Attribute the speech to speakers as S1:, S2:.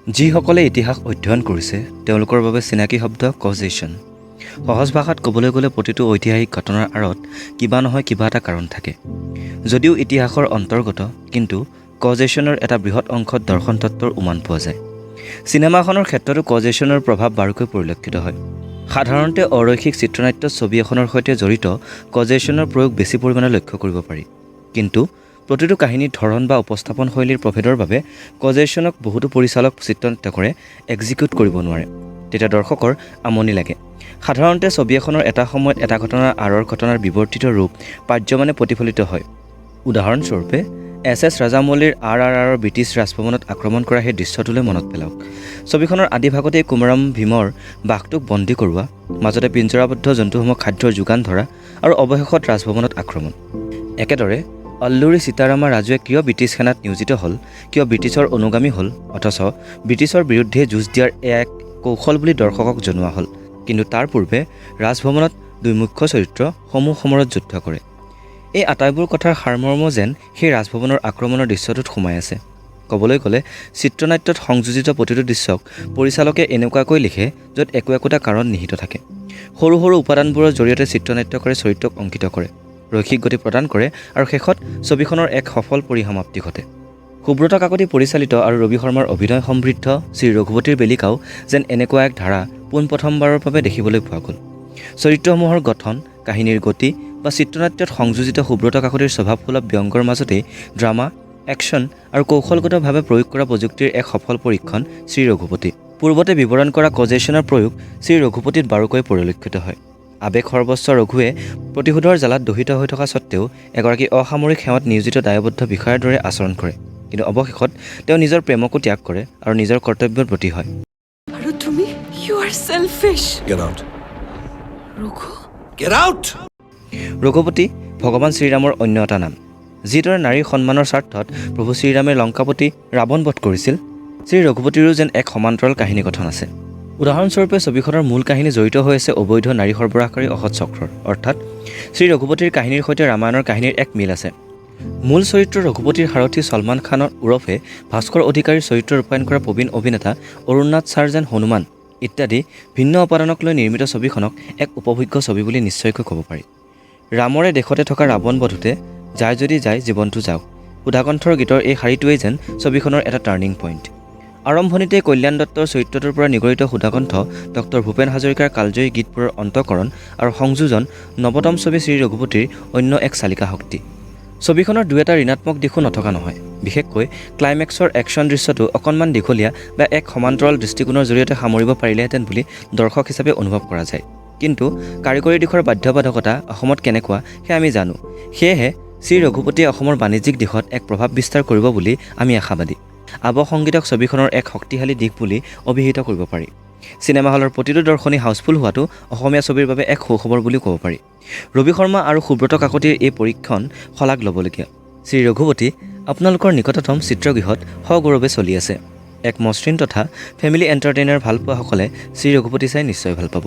S1: যিসকলে ইতিহাস অধ্যয়ন কৰিছে তেওঁলোকৰ বাবে চিনাকি শব্দ কজেশ্যন। সহজ ভাষাত ক'বলৈ গ'লে প্ৰতিটো ঐতিহাসিক ঘটনাৰ আঁৰত কিবা নহয় কিবা এটা কাৰণ থাকে। যদিও ইতিহাসৰ অন্তৰ্গত, কিন্তু কজেশ্যনৰ এটা বৃহৎ অংশত দৰ্শন তত্ত্বৰ উমান পোৱা যায়। চিনেমাখনৰ ক্ষেত্ৰতো কজেশ্যনৰ প্ৰভাৱ বাৰুকৈ পৰিলক্ষিত হয়। সাধাৰণতে অৰৈখিক চিত্ৰনাট্যত ছবি এখনৰ সৈতে জড়িত কজেশ্যনৰ প্ৰয়োগ বেছি পৰিমাণে লক্ষ্য কৰিব পাৰি। কিন্তু প্ৰতিটো কাহিনীৰ ধৰণ বা উপস্থাপন শৈলীৰ প্ৰভেদৰ বাবে কজেশ্যনক বহুতো পৰিচালক চিত্ৰনাট্যকৰে এক্সিকিউট কৰিব নোৱাৰে। তেতিয়া দৰ্শকৰ আমনি লাগে। সাধাৰণতে ছবি এখনৰ এটা সময়ত এটা ঘটনাৰ আঁৰৰ ঘটনাৰ বিৱৰ্তিত ৰূপ পাৰ্যমানে প্ৰতিফলিত হয়। উদাহৰণস্বৰূপে এছ ৰাজামৌলীৰ RRRৰ ব্ৰিটিছ ৰাজভৱনত আক্ৰমণ কৰা সেই দৃশ্যটোলৈ মনত পেলাওক। ছবিখনৰ আদিভাগতেই কুমাৰাম ভীমৰ বাঘটোক বন্দী কৰোৱা, মাজতে পিঞ্জৰাবদ্ধ জন্তুসমূহক খাদ্যৰ যোগান ধৰা আৰু অৱশেষত ৰাজভৱনত আক্ৰমণ। একেদৰে অল্লুৰী সীতাৰামা ৰাজুৱে কিয় ব্ৰিটিছ সেনাত নিয়োজিত হ'ল, কিয় ব্ৰিটিছৰ অনুগামী হ'ল, অথচ ব্ৰিটিছৰ বিৰুদ্ধে যুঁজ দিয়াৰ এয়া এক কৌশল বুলি দৰ্শকক জনোৱা হ'ল। কিন্তু তাৰ পূৰ্বে ৰাজভৱনত দুই মুখ্য চৰিত্ৰ সমূহ সমৰত যুদ্ধ কৰে। এই আটাইবোৰ কথাৰ সাৰমৰ্ম যেন সেই ৰাজভৱনৰ আক্ৰমণৰ দৃশ্যটোত সোমাই আছে। ক'বলৈ গ'লে চিত্ৰনাট্যত সংযোজিত প্ৰতিটো দৃশ্যক পৰিচালকে এনেকুৱাকৈ লিখে য'ত একোটা কাৰণ নিহিত থাকে। সৰু সৰু উপাদানবোৰৰ জৰিয়তে চিত্ৰনাট্যকাৰে চৰিত্ৰক অংকিত কৰে, ৰৈখিক গতি প্ৰদান কৰে আৰু শেষত ছবিখনৰ এক সফল পৰিসমাপ্তি ঘটে। সুব্ৰত কাকতি পৰিচালিত আৰু ৰবি শৰ্মাৰ অভিনয় সমৃদ্ধ শ্ৰী ৰঘুপতিৰ বেলিকাও যেন এনেকুৱা এক ধাৰা পোনপ্ৰথমবাৰৰ বাবে দেখিবলৈ পোৱা গ'ল। চৰিত্ৰসমূহৰ গঠন, কাহিনীৰ গতি বা চিত্ৰনাট্যত সংযোজিত সুব্ৰত কাকতিৰ স্বভাৱসুলভ ব্যংগৰ মাজতেই ড্ৰামা, একশ্যন আৰু কৌশলগতভাৱে প্ৰয়োগ কৰা প্ৰযুক্তিৰ এক সফল পৰীক্ষণ শ্ৰী ৰঘুপতি। পূৰ্বতে বিৱৰণ কৰা কজেশ্যনৰ প্ৰয়োগ শ্ৰী ৰঘুপতিত বাৰুকৈ পৰিলক্ষিত হয়। আৱেগ সৰ্বস্ব ৰঘুৱে প্ৰতিশোধৰ জ্বালাত দহিত হৈ থকা স্বত্বেও এগৰাকী অসামৰিক সেৱাত নিয়োজিত দায়বদ্ধ বিষয়াৰ দৰে আচৰণ কৰে। কিন্তু অৱশেষত তেওঁ নিজৰ প্ৰেমকো ত্যাগ কৰে আৰু নিজৰ কৰ্তব্যৰ প্ৰতি হয়।
S2: আৰু তুমি you are selfish.
S3: Get out.
S2: Raghu,
S3: Get out!
S1: Raghupati ভগৱান শ্ৰীৰামৰ অন্য এটা নাম। যিদৰে নাৰীৰ সন্মানৰ স্বাৰ্থত প্ৰভু শ্ৰীৰামে লংকাপতি ৰাৱণ বধ কৰিছিল, শ্ৰী ৰঘুপতিৰো যেন এক সমান্তৰাল কাহিনী গঠন আছে। উদাহৰণস্বৰূপে ছবিখনৰ মূল কাহিনী জড়িত হৈ আছে অবৈধ নাৰী সৰবৰাহকাৰী অসৎ চক্ৰৰ, অৰ্থাৎ শ্ৰী ৰঘুপতিৰ কাহিনীৰ সৈতে ৰামায়ণৰ কাহিনীৰ এক মিল আছে। মূল চৰিত্ৰ ৰঘুপতিৰ সাৰথী ছলমান খানৰ ওৰফে ভাস্কৰ অধিকাৰীৰ চৰিত্ৰ ৰূপায়ণ কৰা প্ৰবীণ অভিনেতা অৰুণনাথ চাৰ্জেন হনুমান ইত্যাদি ভিন্ন উপাদানক লৈ নিৰ্মিত ছবিখনক এক উপভোগ্য ছবি বুলি নিশ্চয়কৈ ক'ব পাৰি। ৰামৰে দেশতে থকা ৰাৱণ বধোতে যায় যদি যায় জীৱনটো যাওক সুধাকণ্ঠৰ গীতৰ এই শাৰীটোৱেই যেন ছবিখনৰ এটা টাৰ্ণিং পইণ্ট। আৰম্ভণিতে কল্যাণ দত্তৰ চৰিত্ৰটোৰ পৰা নিগৰিত সুধাকণ্ঠ ডক্টৰ ভূপেন হাজৰিকাৰ কালজয়ী গীতবোৰৰ অন্তঃকৰণ আৰু সংযোজন নৱতম ছবি শ্ৰী ৰঘুপতিৰ অন্য এক চালিকা শক্তি। ছবিখনৰ দুই এটা ঋণাত্মক দিশো নথকা নহয়। বিশেষকৈ ক্লাইমেক্সৰ একশ্যন দৃশ্যটো অকণমান দীঘলীয়া বা এক সমান্তৰাল দৃষ্টিকোণৰ জৰিয়তে সামৰিব পাৰিলেহেঁতেন বুলি দৰ্শক হিচাপে অনুভৱ কৰা যায়। কিন্তু কাৰিকৰী দিশৰ বাধ্যবাধকতা অসমত কেনেকুৱা সেয়া আমি জানো। সেয়েহে শ্ৰী ৰঘুপতিয়ে অসমৰ বাণিজ্যিক দিশত এক প্ৰভাৱ বিস্তাৰ কৰিব বুলি আমি আশাবাদী। আৱসংগীতক ছবিখনৰ এক শক্তিশালী দিশ বুলি অভিহিত কৰিব পাৰি। চিনেমা হলৰ প্ৰতিটো দৰ্শনী হাউচফুল হোৱাটো অসমীয়া ছবিৰ বাবে এক সুখবৰ বুলিও ক'ব পাৰি। ৰবি শৰ্মা আৰু সুব্ৰত কাকতিৰ এই পৰীক্ষণ শলাগ ল'বলগীয়া। শ্ৰী ৰঘুপতি আপোনালোকৰ নিকটতম চিত্ৰগৃহত সগৌৰৱে চলি আছে। এক মসৃণ তথা ফেমিলি এণ্টাৰটেইনাৰ ভালপোৱাসকলে শ্ৰী ৰঘুপতি চাই নিশ্চয় ভাল পাব।